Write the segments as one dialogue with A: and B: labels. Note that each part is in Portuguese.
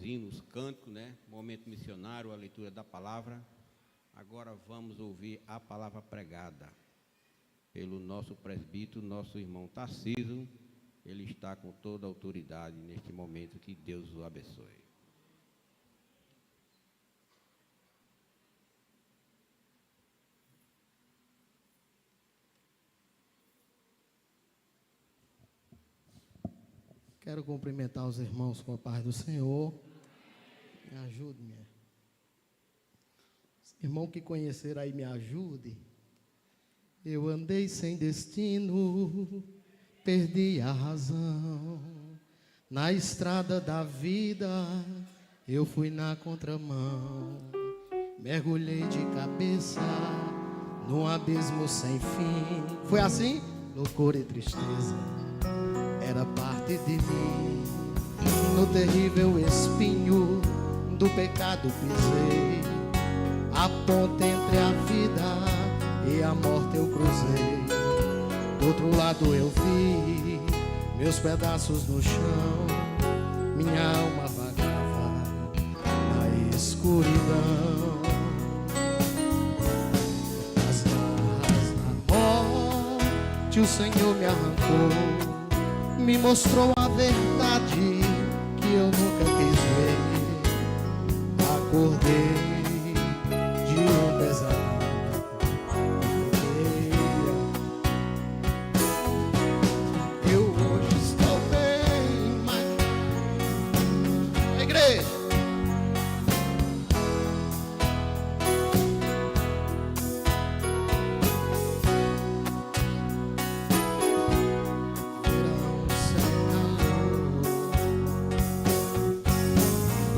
A: ouvimos cântico, né? Momento missionário, a leitura da palavra. Agora vamos ouvir a palavra pregada pelo nosso presbítero, nosso irmão Tarcísio. Ele está com toda a autoridade neste momento, que Deus o abençoe.
B: Quero cumprimentar os irmãos com a paz do Senhor. Me ajude, minha. Irmão que conhecer aí, me ajude. Eu andei sem destino, perdi a razão. Na estrada da vida, eu fui na contramão. Mergulhei de cabeça num abismo sem fim. Foi assim? Loucura e tristeza era parte de mim. No terrível espinho do pecado pisei. A ponte entre a vida e a morte eu cruzei. Do outro lado eu vi meus pedaços no chão. Minha alma vagava na escuridão. As garras da morte o Senhor me arrancou. Me mostrou a verdade que eu nunca quis ver. Acordei de um pesadelo. Eu hoje estou bem, mas a igreja.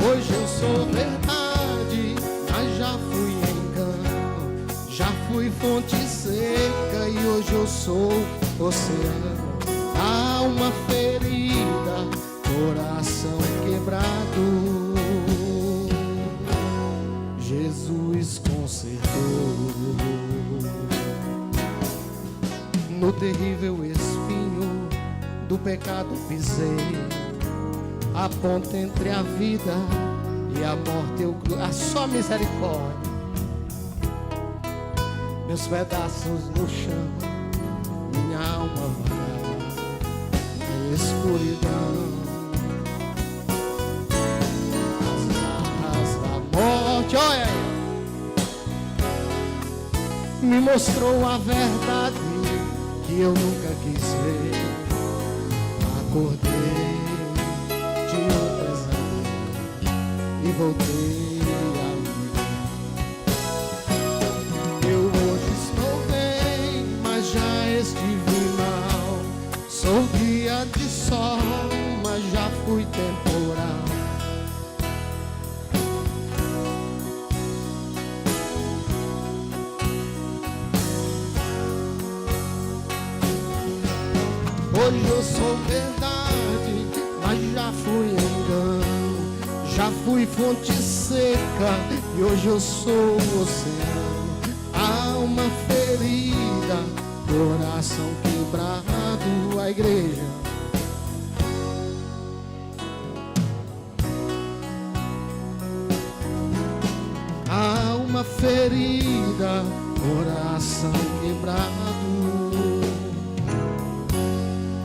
B: Hoje eu sou verdade, mas já fui engano. Já fui fonte seca e hoje eu sou oceano. Alma ferida, coração quebrado. Jesus consertou. No terrível espinho do pecado pisei. A ponte entre a vida e a morte eu cruzei. A só misericórdia. Meus pedaços no chão, minha alma vagava na escuridão. As garras da morte, olha aí, me mostrou a verdade que eu nunca quis ver. Acordei de um pesadelo e voltei a viver. Eu hoje estou bem, mas já estive mal. Sou dia de sol, mas já fui temporal. Hoje eu sou verdade, mas já fui engano. Já fui fonte seca e hoje eu sou oceano. Alma ferida, coração quebrado. A igreja. Alma ferida, coração quebrado.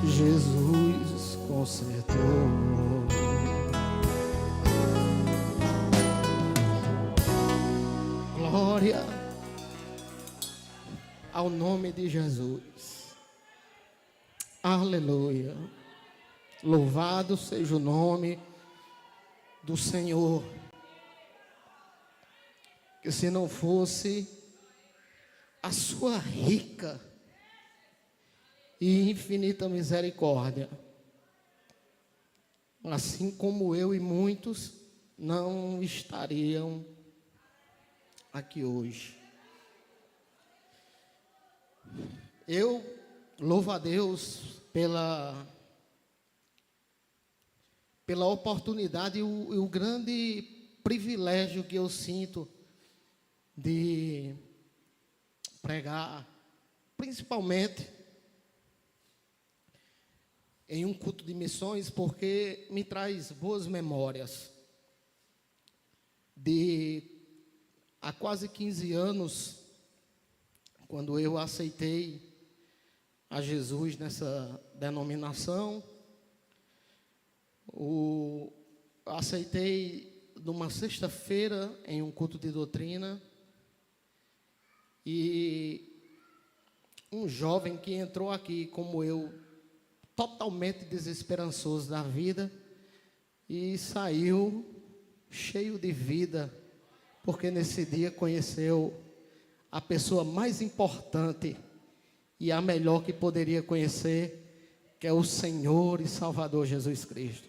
B: Jesus consertou. Glória ao nome de Jesus. Aleluia. Louvado seja o nome do Senhor. Que se não fosse a sua rica e infinita misericórdia, assim como eu e muitos não estariam aqui hoje. Eu louvo a Deus pela oportunidade e o grande privilégio que eu sinto de pregar, principalmente em um culto de missões, porque me traz boas memórias. há quase 15 anos, quando eu aceitei a Jesus nessa denominação, aceitei numa sexta-feira em um culto de doutrina, e um jovem que entrou aqui como eu, totalmente desesperançoso da vida, e saiu cheio de vida, porque nesse dia conheceu a pessoa mais importante e a melhor que poderia conhecer, que é o Senhor e Salvador Jesus Cristo.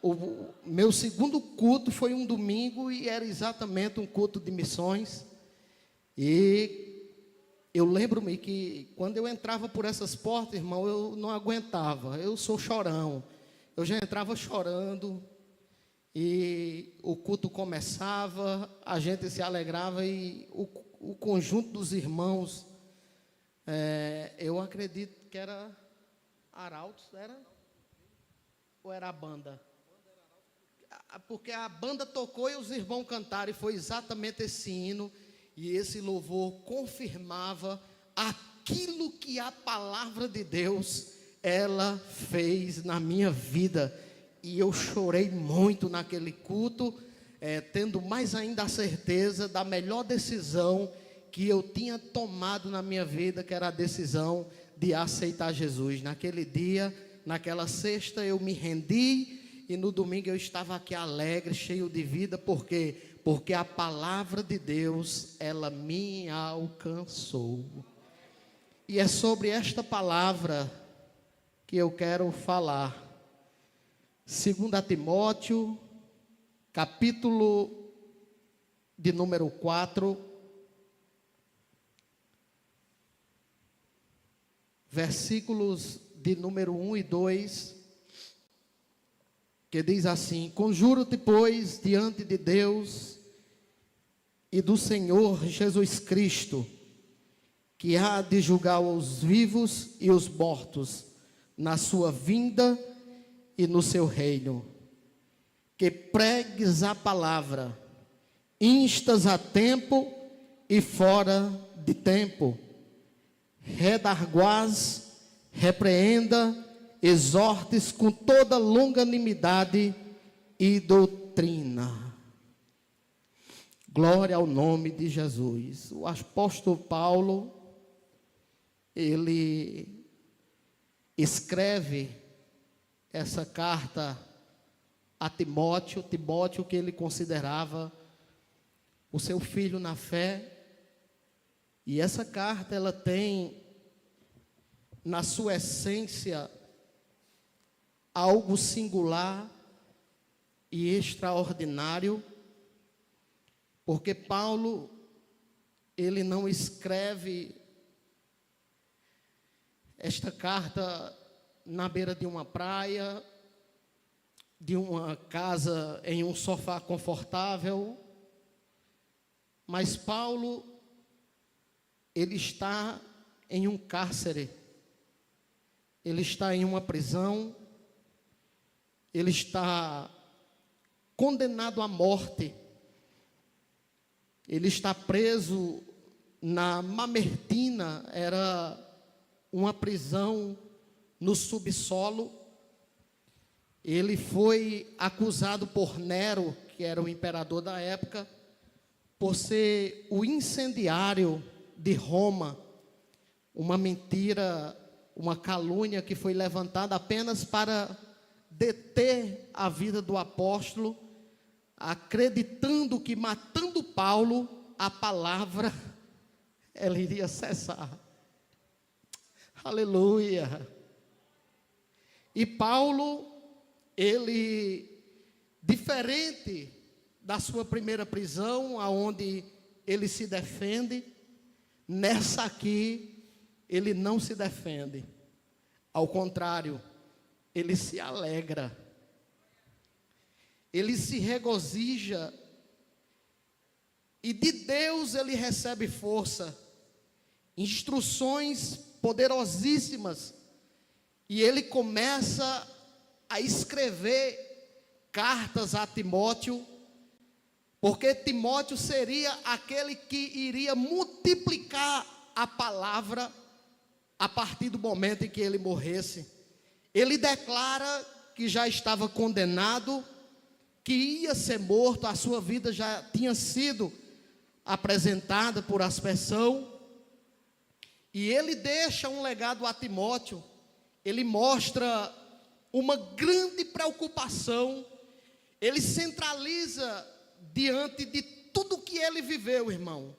B: O meu segundo culto foi um domingo e era exatamente um culto de missões. E eu lembro-me que quando eu entrava por essas portas, irmão, eu não aguentava. Eu sou chorão. Eu já entrava chorando e o culto começava, a gente se alegrava e o conjunto dos irmãos, eu acredito que era Arautos, era? Ou era a banda? Porque a banda tocou e os irmãos cantaram, e foi exatamente esse hino, e esse louvor confirmava aquilo que a palavra de Deus, ela fez na minha vida, e eu chorei muito naquele culto, tendo mais ainda a certeza da melhor decisão que eu tinha tomado na minha vida, que era a decisão de aceitar Jesus. Naquele dia, naquela sexta, eu me rendi, e no domingo eu estava aqui alegre, cheio de vida. Por quê? Porque a palavra de Deus, ela me alcançou. E é sobre esta palavra que eu quero falar. 2 Timóteo, capítulo de número 4, versículos de número 1 e 2, que diz assim: conjuro-te, pois, diante de Deus e do Senhor Jesus Cristo, que há de julgar os vivos e os mortos na sua vinda e no seu reino, que pregues a palavra, instas a tempo e fora de tempo, redarguás, repreenda, exortes com toda longanimidade e doutrina. Glória ao nome de Jesus. O apóstolo Paulo, ele escreve essa carta a Timóteo, que ele considerava o seu filho na fé, e essa carta, ela tem na sua essência algo singular e extraordinário, porque Paulo, ele não escreve esta carta na beira de uma praia, de uma casa em um sofá confortável, mas Paulo, ele está em um cárcere, ele está em uma prisão, ele está condenado à morte, ele está preso na Mamertina, era uma prisão no subsolo. Ele foi acusado por Nero, que era o imperador da época, por ser o incendiário de Roma, uma mentira, uma calúnia que foi levantada apenas para deter a vida do apóstolo, acreditando que matando Paulo, a palavra, ela iria cessar. Aleluia. E Paulo, ele, diferente da sua primeira prisão, aonde ele se defende, nessa aqui, ele não se defende. Ao contrário, ele se alegra. Ele se regozija. E de Deus ele recebe força, instruções poderosíssimas. E ele começa a escrever cartas a Timóteo, porque Timóteo seria aquele que iria multiplicar a palavra a partir do momento em que ele morresse. Ele declara que já estava condenado, que ia ser morto, a sua vida já tinha sido apresentada por aspersão, e ele deixa um legado a Timóteo. Ele mostra uma grande preocupação, ele centraliza diante de tudo que ele viveu, irmão,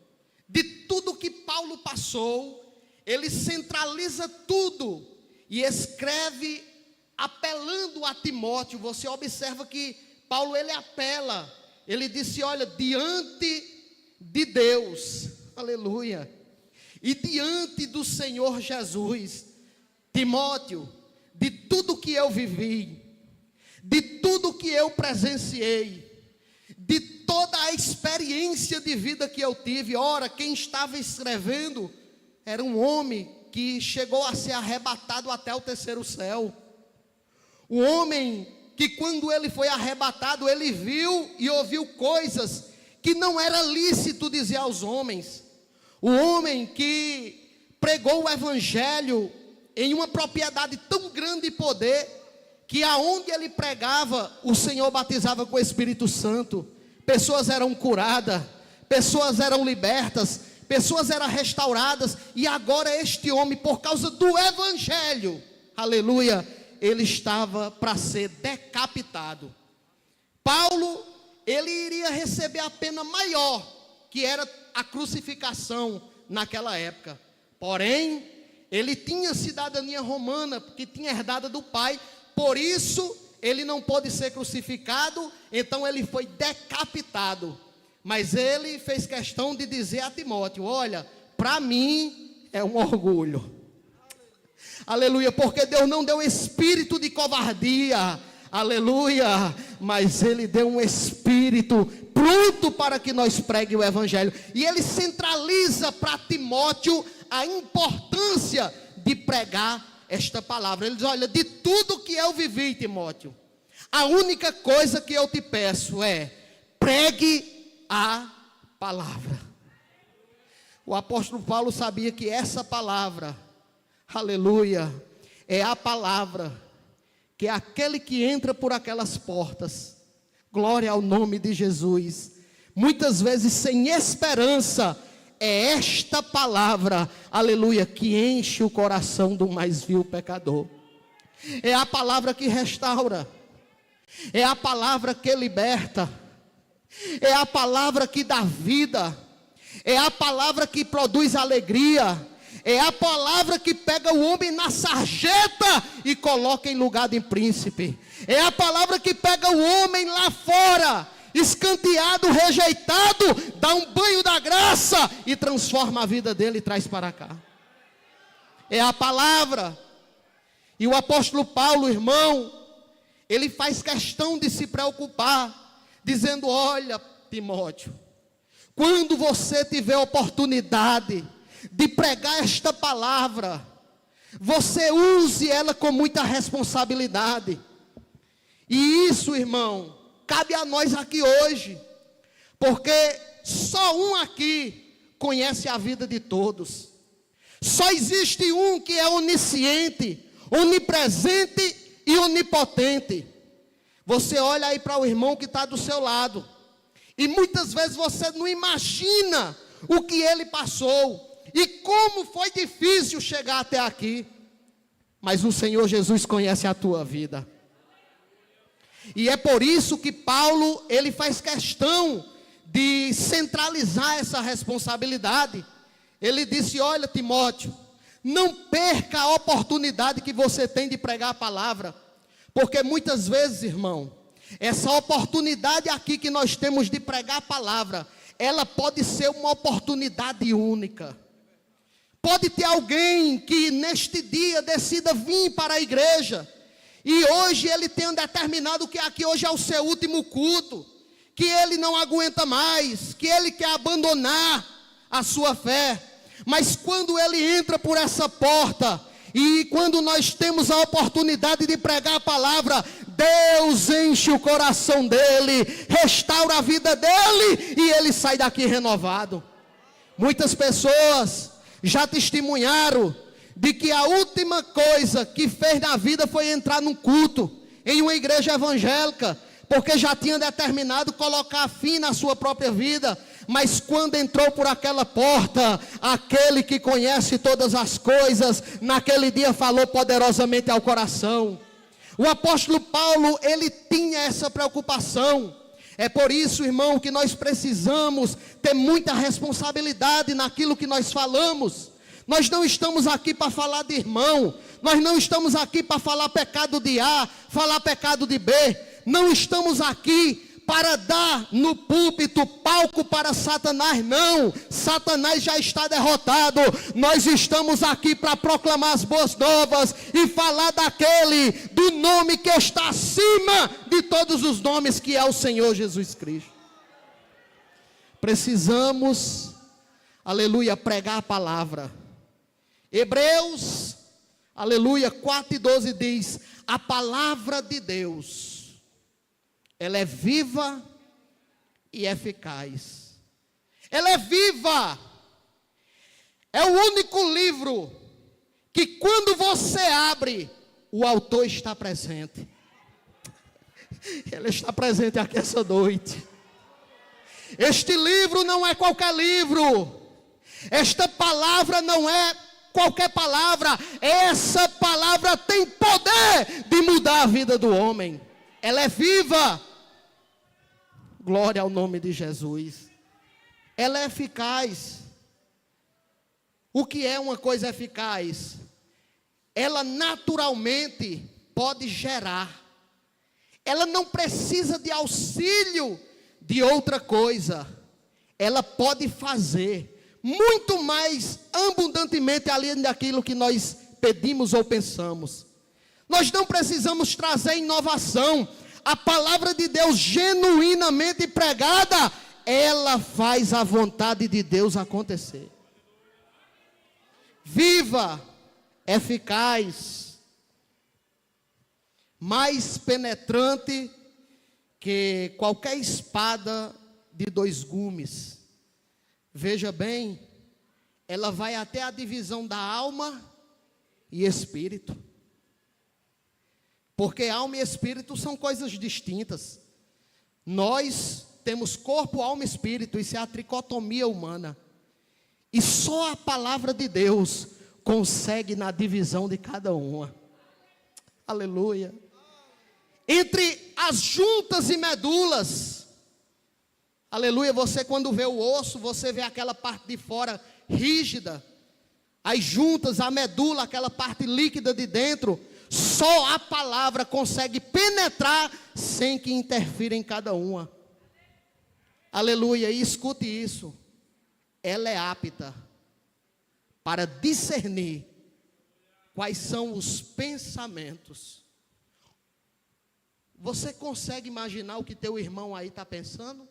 B: de tudo que Paulo passou, ele centraliza tudo e escreve apelando a Timóteo. Você observa que Paulo, ele apela, ele disse: olha, diante de Deus, aleluia, e diante do Senhor Jesus, Timóteo, de tudo que eu vivi, de tudo que eu presenciei, de toda a experiência de vida que eu tive. Ora, quem estava escrevendo era um homem que chegou a ser arrebatado até o terceiro céu. O homem que, quando ele foi arrebatado, ele viu e ouviu coisas que não era lícito dizer aos homens. O homem que pregou o evangelho em uma propriedade tão grande e poder, que aonde ele pregava, o Senhor batizava com o Espírito Santo. Pessoas eram curadas, pessoas eram libertas, pessoas eram restauradas. E agora este homem, por causa do evangelho, aleluia, ele estava para ser decapitado. Paulo, ele iria receber a pena maior, que era a crucificação naquela época. Porém, ele tinha cidadania romana, porque tinha herdada do pai. Por isso, ele não pôde ser crucificado, então ele foi decapitado. Mas ele fez questão de dizer a Timóteo: olha, para mim é um orgulho. Aleluia, porque Deus não deu espírito de covardia, aleluia, mas Ele deu um espírito pronto para que nós pregue o evangelho. E ele centraliza para Timóteo a importância de pregar esta palavra. Ele diz: olha, de tudo que eu vivi, Timóteo, a única coisa que eu te peço é: pregue a palavra. O apóstolo Paulo sabia que essa palavra, aleluia, é a palavra que aquele que entra por aquelas portas, glória ao nome de Jesus, muitas vezes sem esperança, é esta palavra, aleluia, que enche o coração do mais vil pecador. É a palavra que restaura, é a palavra que liberta, é a palavra que dá vida, é a palavra que produz alegria, é a palavra que pega o homem na sarjeta e coloca em lugar de príncipe. É a palavra que pega o homem lá fora, escanteado, rejeitado, dá um banho da graça e transforma a vida dele e traz para cá. É a palavra. E o apóstolo Paulo, irmão, ele faz questão de se preocupar, dizendo: olha, Timóteo, quando você tiver oportunidade de pregar esta palavra, você use ela com muita responsabilidade. E isso, irmão, cabe a nós aqui hoje, porque só um aqui conhece a vida de todos. Só existe um que é onisciente, onipresente e onipotente. Você olha aí para o irmão que está do seu lado, e muitas vezes você não imagina o que ele passou, e como foi difícil chegar até aqui. Mas o Senhor Jesus conhece a tua vida. E é por isso que Paulo, ele faz questão de centralizar essa responsabilidade. Ele disse: olha, Timóteo, não perca a oportunidade que você tem de pregar a palavra. Porque muitas vezes, irmão, essa oportunidade aqui que nós temos de pregar a palavra, ela pode ser uma oportunidade única. Pode ter alguém que neste dia decida vir para a igreja, e hoje ele tenha determinado que aqui hoje é o seu último culto, que ele não aguenta mais, que ele quer abandonar a sua fé. Mas quando ele entra por essa porta, e quando nós temos a oportunidade de pregar a palavra, Deus enche o coração dele, restaura a vida dele e ele sai daqui renovado. Muitas pessoas já testemunharam de que a última coisa que fez na vida foi entrar num culto, em uma igreja evangélica, porque já tinha determinado colocar fim na sua própria vida. Mas quando entrou por aquela porta, aquele que conhece todas as coisas, naquele dia falou poderosamente ao coração. O apóstolo Paulo, ele tinha essa preocupação. É por isso, irmão, que nós precisamos ter muita responsabilidade naquilo que nós falamos. Nós não estamos aqui para falar de irmão, nós não estamos aqui para falar pecado de A, falar pecado de B, não estamos aqui para dar no púlpito palco para Satanás, não. Satanás já está derrotado. Nós estamos aqui para proclamar as boas novas e falar daquele, do nome que está acima de todos os nomes, que é o Senhor Jesus Cristo. Precisamos, aleluia, pregar a palavra. Hebreus, aleluia, 4:12 diz: a palavra de Deus, ela é viva e eficaz. Ela é viva. É o único livro que quando você abre, o autor está presente. Ele está presente aqui essa noite. Este livro não é qualquer livro. Esta palavra não é qualquer palavra. Essa palavra tem poder de mudar a vida do homem. Ela é viva. Glória ao nome de Jesus. Ela é eficaz. O que é uma coisa eficaz? Ela naturalmente pode gerar. Ela não precisa de auxílio de outra coisa. Ela pode fazer muito mais abundantemente além daquilo que nós pedimos ou pensamos. Nós não precisamos trazer inovação. A palavra de Deus genuinamente pregada, ela faz a vontade de Deus acontecer. Viva, eficaz, mais penetrante que qualquer espada de 2 gumes. Veja bem, ela vai até a divisão da alma e espírito. Porque alma e espírito são coisas distintas. Nós temos corpo, alma e espírito. Isso é a tricotomia humana. E só a palavra de Deus consegue na divisão de cada uma. Aleluia. Entre as juntas e medulas. Aleluia. Você quando vê o osso, você vê aquela parte de fora rígida. As juntas, a medula, aquela parte líquida de dentro. Só a palavra consegue penetrar sem que interfira em cada uma. Aleluia, e escute isso. Ela é apta para discernir quais são os pensamentos. Você consegue imaginar o que teu irmão aí está pensando?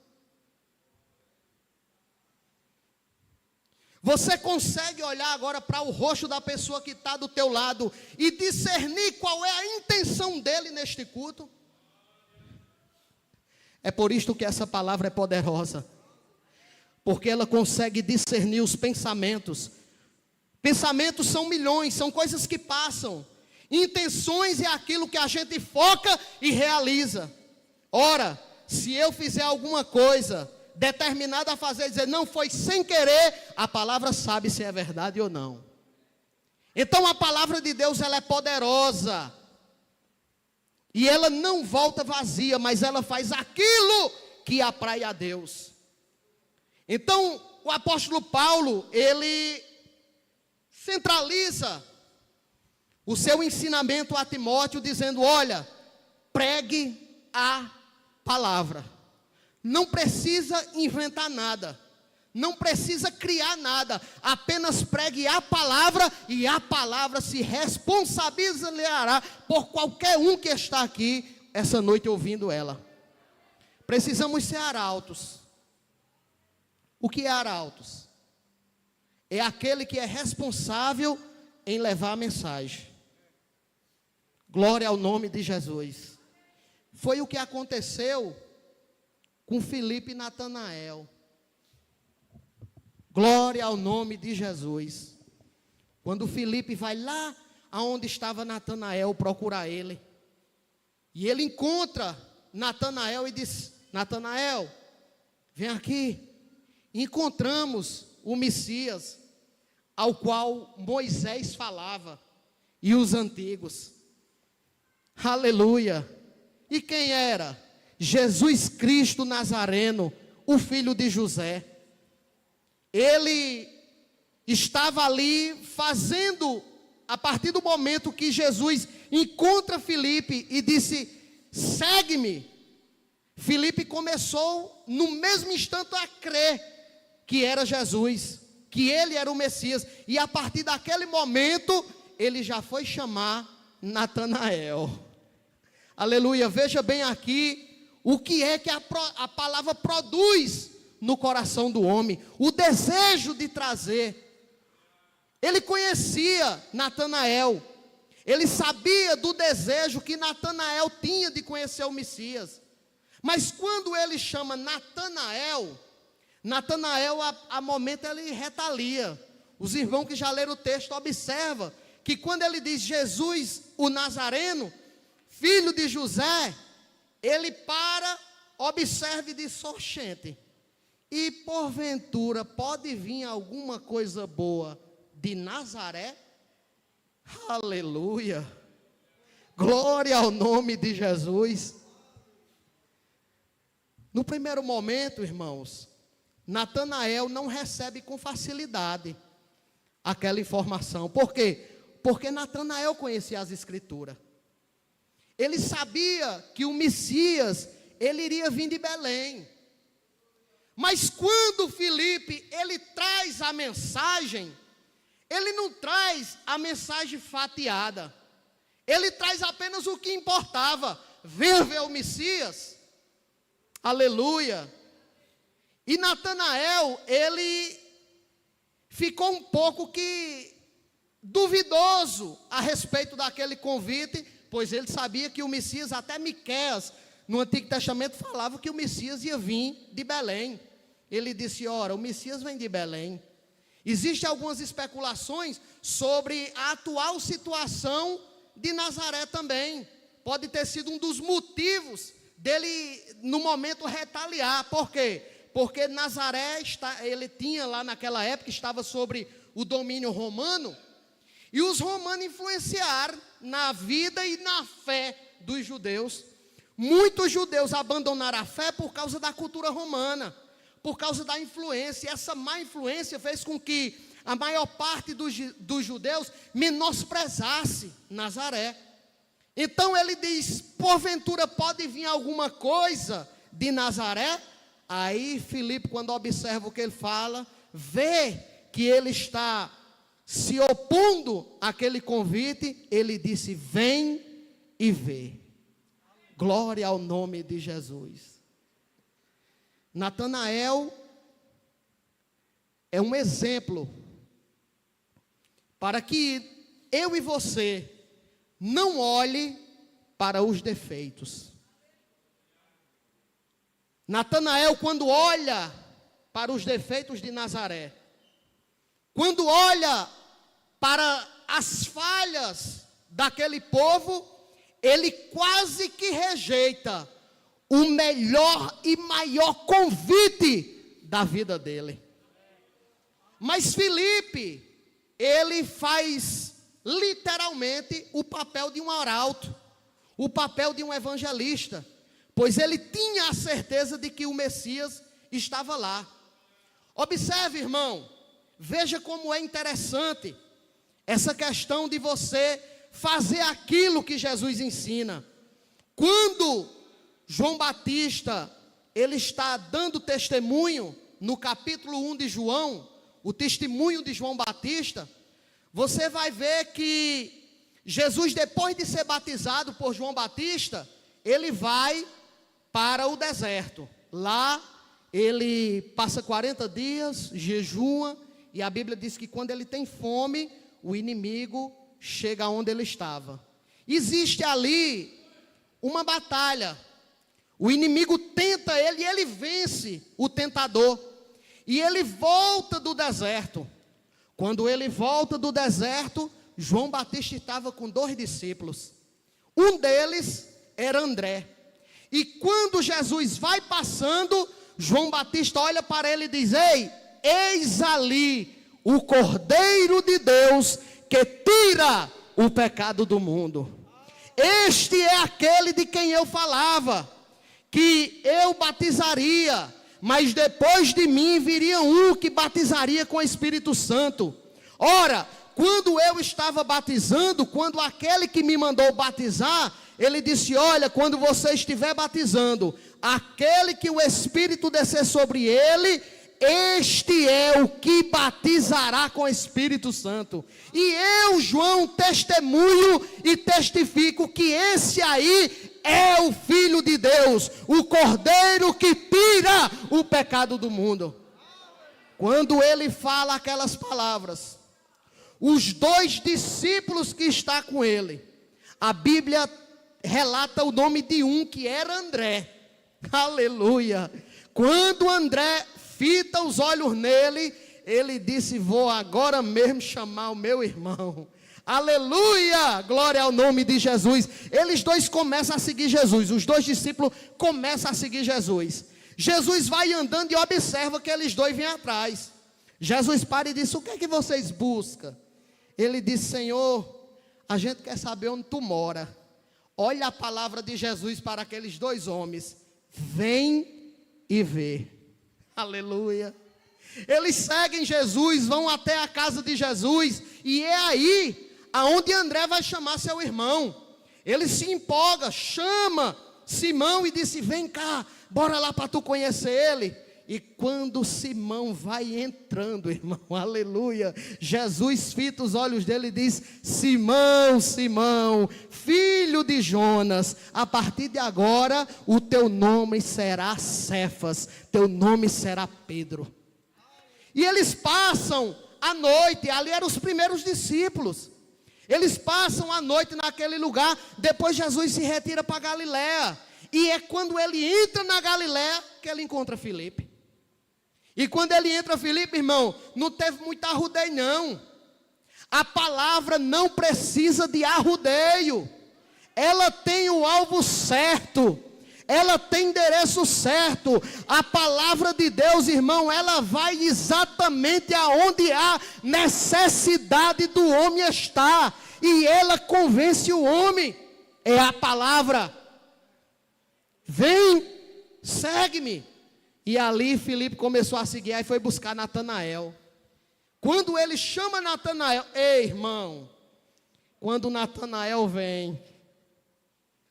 B: Você consegue olhar agora para o rosto da pessoa que está do teu lado e discernir qual é a intenção dele neste culto? É por isto que essa palavra é poderosa. Porque ela consegue discernir os pensamentos. Pensamentos são milhões, são coisas que passam. Intenções é aquilo que a gente foca e realiza. Ora, se eu fizer alguma coisa determinada a fazer, dizer, não foi sem querer, a palavra sabe se é verdade ou não. Então a palavra de Deus, ela é poderosa. E ela não volta vazia, mas ela faz aquilo que aprai a Deus. Então, o apóstolo Paulo, ele centraliza o seu ensinamento a Timóteo, dizendo, olha, pregue a palavra. Não precisa inventar nada. Não precisa criar nada. Apenas pregue a palavra e a palavra se responsabilizará por qualquer um que está aqui essa noite ouvindo ela. Precisamos ser arautos. O que é arautos? É aquele que é responsável em levar a mensagem. Glória ao nome de Jesus. foi o que aconteceu com Filipe e Natanael. Glória ao nome de Jesus. Quando Filipe vai lá aonde estava Natanael procurar ele, e ele encontra Natanael e diz: Natanael, vem aqui. Encontramos o Messias, ao qual Moisés falava, e os antigos. Aleluia. E quem era? Jesus Cristo Nazareno, o filho de José. Ele estava ali fazendo, a partir do momento que Jesus encontra Filipe e disse: segue-me. Filipe começou no mesmo instante a crer que era Jesus, que ele era o Messias. E a partir daquele momento, ele já foi chamar Natanael. Aleluia. Veja bem aqui o que é que a palavra produz no coração do homem. O desejo de trazer. Ele conhecia Natanael. Ele sabia do desejo que Natanael tinha de conhecer o Messias. Mas quando ele chama Natanael, a momento ele retalia. Os irmãos que já leram o texto observam que quando ele diz Jesus, o Nazareno, filho de José, ele para, observa e diz: oxente, e porventura pode vir alguma coisa boa de Nazaré? Aleluia, glória ao nome de Jesus. No primeiro momento, irmãos, Natanael não recebe com facilidade aquela informação. Por quê? Porque Natanael conhecia as Escrituras. Ele sabia que o Messias, ele iria vir de Belém. Mas quando Filipe, ele traz a mensagem, ele não traz a mensagem fatiada. Ele traz apenas o que importava: venha ver o Messias. Aleluia. E Natanael, ele ficou um pouco que duvidoso a respeito daquele convite, pois ele sabia que o Messias, até Miqueias, no Antigo Testamento, falava que o Messias ia vir de Belém. Ele disse: ora, o Messias vem de Belém. Existem algumas especulações sobre a atual situação de Nazaré também. Pode ter sido um dos motivos dele, no momento, retaliar. Por quê? Porque Nazaré, ele tinha lá naquela época, estava sobre o domínio romano, e os romanos influenciaram na vida e na fé dos judeus. Muitos judeus abandonaram a fé por causa da cultura romana, por causa da influência. E essa má influência fez com que a maior parte dos judeus menosprezasse Nazaré. Então ele diz: porventura pode vir alguma coisa de Nazaré? Aí Filipe, quando observa o que ele fala, vê que ele está se opondo àquele convite, ele disse: vem e vê. Glória ao nome de Jesus. Natanael é um exemplo para que eu e você não olhe para os defeitos. Natanael, quando olha para os defeitos de Nazaré, quando olha para as falhas daquele povo, ele quase que rejeita o melhor e maior convite da vida dele. Mas Filipe, ele faz literalmente o papel de um arauto, o papel de um evangelista, pois ele tinha a certeza de que o Messias estava lá. Observe, irmão, veja como é interessante essa questão de você fazer aquilo que Jesus ensina. Quando João Batista, ele está dando testemunho no capítulo 1 de João, o testemunho de João Batista, você vai ver que Jesus, depois de ser batizado por João Batista, ele vai para o deserto. Lá ele passa 40 dias, jejua, e a Bíblia diz que quando ele tem fome, o inimigo chega onde ele estava. Existe ali uma batalha. O inimigo tenta ele e ele vence o tentador. E ele volta do deserto. Quando ele volta do deserto, João Batista estava com 2 discípulos. Um deles era André. E quando Jesus vai passando, João Batista olha para ele e diz: ei, eis ali o Cordeiro de Deus que tira o pecado do mundo. Este é aquele de quem eu falava, que eu batizaria, mas depois de mim viria um que batizaria com o Espírito Santo. Ora, quando eu estava batizando, quando aquele que me mandou batizar, ele disse: olha, quando você estiver batizando, aquele que o Espírito descer sobre ele, este é o que batizará com o Espírito Santo. E eu, João, testemunho e testifico que esse aí é o Filho de Deus, o Cordeiro que tira o pecado do mundo. Quando ele fala aquelas palavras, os 2 discípulos que está com ele, a Bíblia relata o nome de um que era André. Aleluia. Quando André fita os olhos nele, ele disse: vou agora mesmo chamar o meu irmão. Aleluia, glória ao nome de Jesus. Eles 2 começam a seguir Jesus, os 2 discípulos começam a seguir Jesus. Jesus vai andando e observa que eles 2 vêm atrás. Jesus para e diz: o que é que vocês buscam? Ele disse: Senhor, a gente quer saber onde tu mora. Olha a palavra de Jesus para aqueles 2 homens: vem e vê. Aleluia. Eles seguem Jesus, vão até a casa de Jesus, e é aí aonde André vai chamar seu irmão. Ele se empolga, chama Simão e disse: vem cá, bora lá para tu conhecer ele. E quando Simão vai entrando, irmão, aleluia, Jesus fita os olhos dele e diz: Simão, Simão, filho de Jonas, a partir de agora o teu nome será Cefas, teu nome será Pedro. E eles passam a noite, ali eram os primeiros discípulos. Eles passam a noite naquele lugar, depois Jesus se retira para Galiléia. E é quando ele entra na Galiléia que ele encontra Filipe. E quando ele entra, Filipe, irmão, não teve muito arrudeio não. A palavra não precisa de arrudeio. Ela tem o alvo certo. Ela tem endereço certo. A palavra de Deus, irmão, ela vai exatamente aonde a necessidade do homem está. E ela convence o homem. É a palavra. Vem, segue-me. E ali Filipe começou a seguir, aí foi buscar Natanael. Quando ele chama Natanael, ei irmão, quando Natanael vem,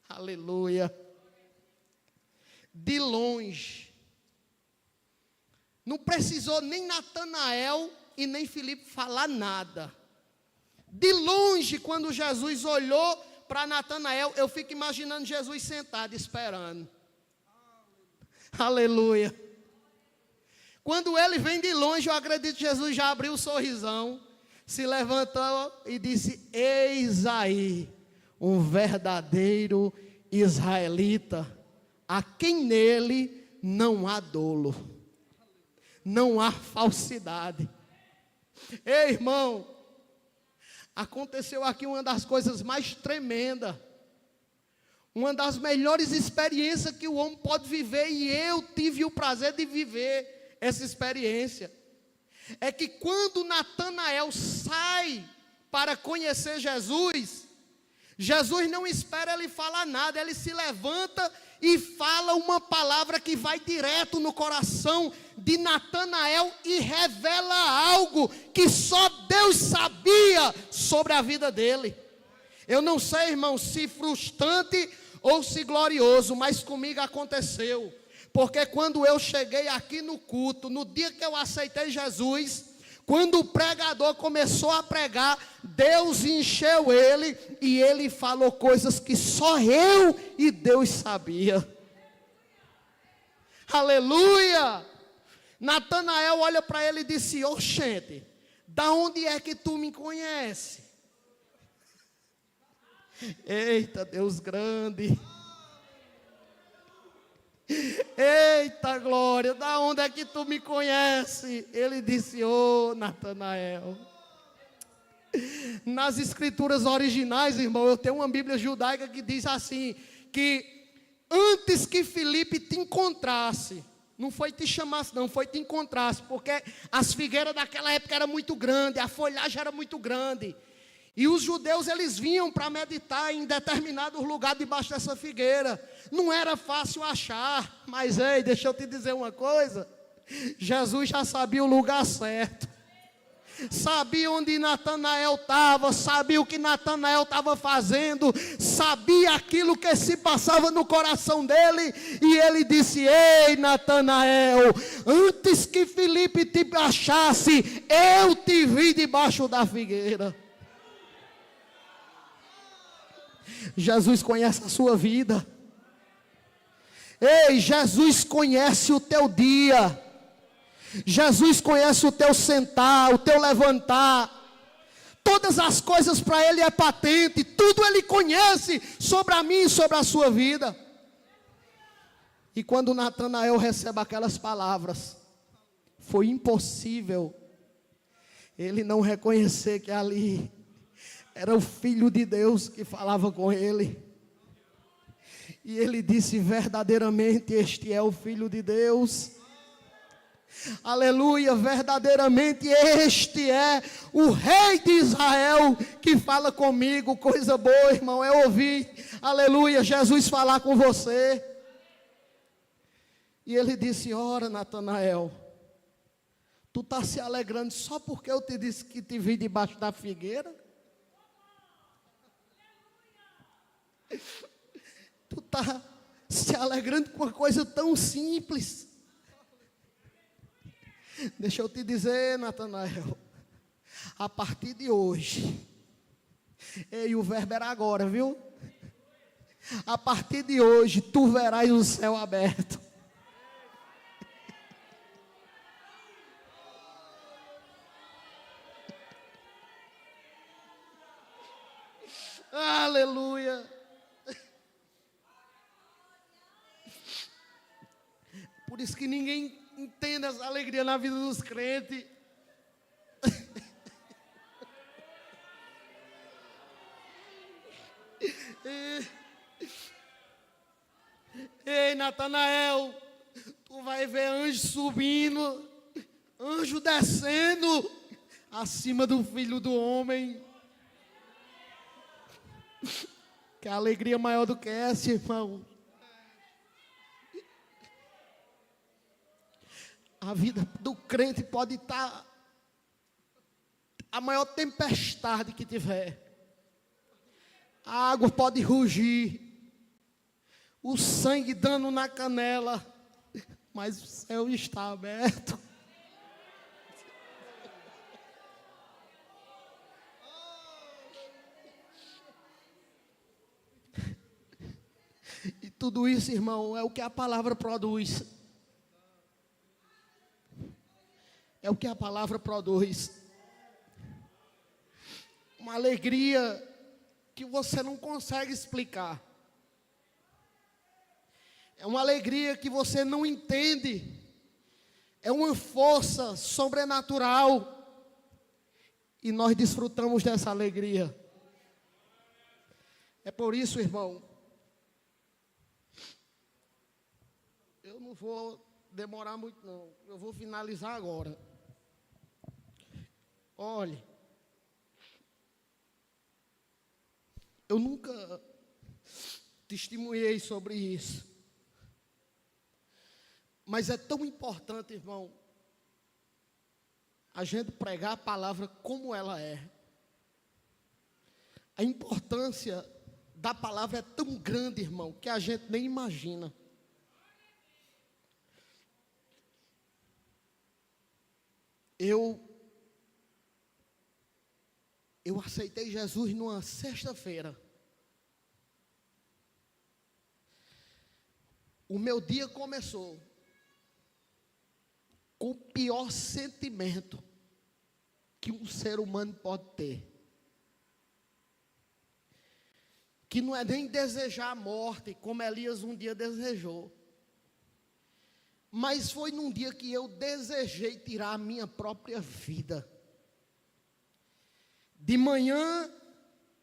B: aleluia, de longe, não precisou nem Natanael e nem Filipe falar nada. De longe, quando Jesus olhou para Natanael, eu fico imaginando Jesus sentado, esperando. Aleluia. Quando ele vem de longe, eu acredito que Jesus já abriu o sorrisão, se levantou e disse: eis aí um verdadeiro israelita, a quem nele não há dolo, não há falsidade. Ei, irmão, aconteceu aqui uma das coisas mais tremendas, uma das melhores experiências que o homem pode viver, e eu tive o prazer de viver essa experiência. É que quando Natanael sai para conhecer Jesus, Jesus não espera ele falar nada, ele se levanta e fala uma palavra que vai direto no coração de Natanael e revela algo que só Deus sabia sobre a vida dele. Eu não sei, irmão, se frustrante ou se glorioso, mas comigo aconteceu. Porque quando eu cheguei aqui no culto, no dia que eu aceitei Jesus, quando o pregador começou a pregar, Deus encheu ele e ele falou coisas que só eu e Deus sabia. Aleluia! Natanael olha para ele e disse: oxente, da onde é que tu me conhece? Eita, Deus grande! Eita glória, da onde é que tu me conhece? Ele disse, Natanael. Nas escrituras originais, irmão, eu tenho uma Bíblia judaica que diz assim, que antes que Filipe te encontrasse, não foi te chamasse não, foi te encontrasse, porque as figueiras daquela época eram muito grandes, a folhagem era muito grande, e os judeus eles vinham para meditar em determinado lugar debaixo dessa figueira, não era fácil achar, mas ei, deixa eu te dizer uma coisa, Jesus já sabia o lugar certo, sabia onde Natanael estava, sabia o que Natanael estava fazendo, sabia aquilo que se passava no coração dele, e ele disse, ei Natanael, antes que Filipe te achasse, eu te vi debaixo da figueira. Jesus conhece a sua vida, ei, Jesus conhece o teu dia, Jesus conhece o teu sentar, o teu levantar, todas as coisas para Ele é patente, tudo Ele conhece sobre a mim e sobre a sua vida. E quando Natanael recebe aquelas palavras, foi impossível ele não reconhecer que ali era o Filho de Deus que falava com ele. E ele disse, verdadeiramente este é o Filho de Deus. Aleluia, verdadeiramente este é o Rei de Israel que fala comigo. Coisa boa, irmão, é ouvir, aleluia, Jesus falar com você. E ele disse, ora Natanael, tu está se alegrando só porque eu te disse que te vi debaixo da figueira? Tu está se alegrando com uma coisa tão simples? Deixa eu te dizer, Natanael, a partir de hoje, e o verbo era agora, viu? A partir de hoje, tu verás o céu aberto. Aleluia. Por isso que ninguém entende essa alegria na vida dos crentes. Ei, Natanael, tu vai ver anjo subindo, anjo descendo acima do Filho do Homem. Que alegria maior do que essa, irmão. A vida do crente pode estar a maior tempestade que tiver. A água pode rugir. O sangue dando na canela. Mas o céu está aberto. E tudo isso, irmão, é o que a palavra produz. É o que a palavra produz. Uma alegria que você não consegue explicar. É uma alegria que você não entende. É uma força sobrenatural. E nós desfrutamos dessa alegria. É por isso, irmão, eu não vou demorar muito não. Eu vou finalizar agora. Olhe, eu nunca testemunhei sobre isso, mas é tão importante, irmão, a gente pregar a palavra como ela é. A importância da palavra é tão grande, irmão, que a gente nem imagina. Eu aceitei Jesus numa sexta-feira. O meu dia começou com o pior sentimento que um ser humano pode ter. Que não é nem desejar a morte, como Elias um dia desejou. Mas foi num dia que eu desejei tirar a minha própria vida. De manhã,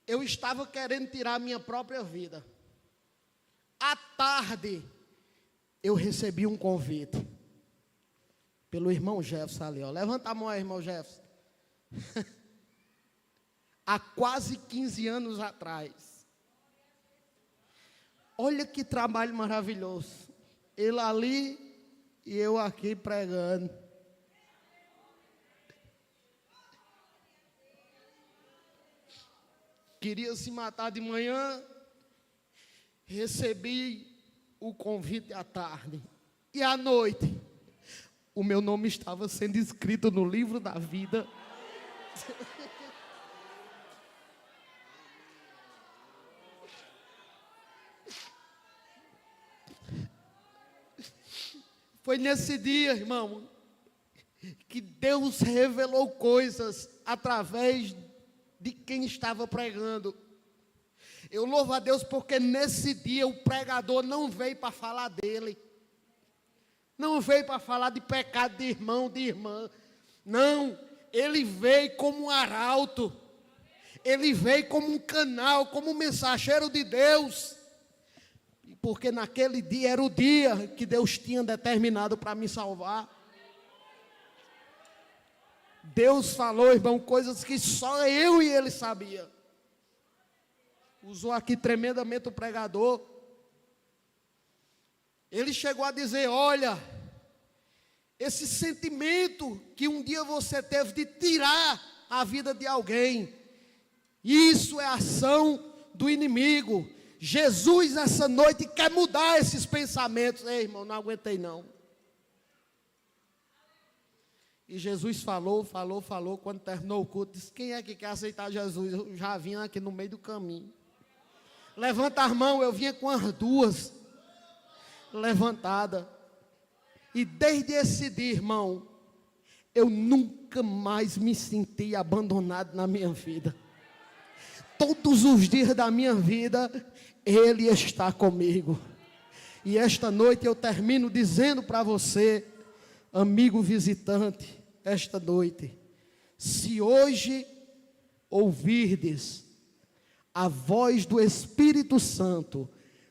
B: eu estava querendo tirar a minha própria vida. À tarde, eu recebi um convite pelo irmão Jefferson ali, ó. Levanta a mão aí, irmão Jefferson. Há quase 15 anos atrás. Olha que trabalho maravilhoso. Ele ali e eu aqui pregando. Queria se matar de manhã, recebi o convite à tarde. E à noite, o meu nome estava sendo escrito no livro da vida. Foi nesse dia, irmão, que Deus revelou coisas através de quem estava pregando. Eu louvo a Deus porque nesse dia o pregador não veio para falar dele. Não veio para falar de pecado de irmão, de irmã. Não, ele veio como um arauto. Ele veio como um canal, como um mensageiro de Deus. Porque naquele dia era o dia que Deus tinha determinado para me salvar. Deus falou, irmão, coisas que só eu e ele sabia. Usou aqui tremendamente o pregador. Ele chegou a dizer, olha, esse sentimento que um dia você teve de tirar a vida de alguém, isso é ação do inimigo. Jesus, essa noite, quer mudar esses pensamentos. Ei, irmão, não aguentei não. E Jesus falou. Quando terminou o culto, disse, quem é que quer aceitar Jesus? Eu já vinha aqui no meio do caminho. Levanta as mãos, eu vinha com as duas levantadas. E desde esse dia, irmão, eu nunca mais me senti abandonado na minha vida. Todos os dias da minha vida, Ele está comigo. E esta noite eu termino dizendo para você, amigo visitante, esta noite, se hoje ouvirdes a voz do Espírito Santo,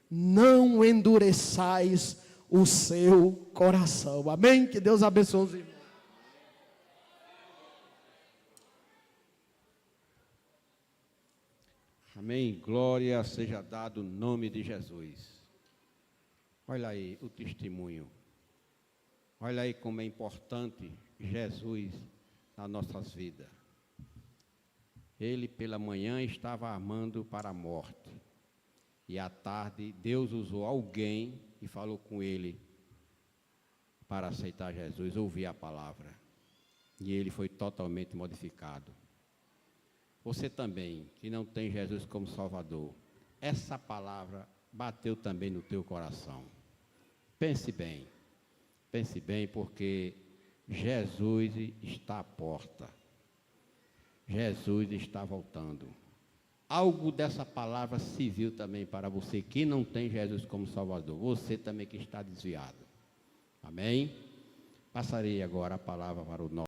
B: não endureçais o seu coração. Amém? Que Deus abençoe os irmãos.
A: Amém. Glória seja dado no nome de Jesus. Olha aí o testemunho. Olha aí como é importante Jesus nas nossas vidas. Ele pela manhã estava armando para a morte. E à tarde Deus usou alguém e falou com ele para aceitar Jesus, ouvir a palavra. E ele foi totalmente modificado. Você também, que não tem Jesus como Salvador, essa palavra bateu também no teu coração. Pense bem, porque Jesus está à porta. Jesus está voltando. Algo dessa palavra se viu também para você que não tem Jesus como Salvador. Você também que está desviado. Amém? Passarei agora a palavra para o nosso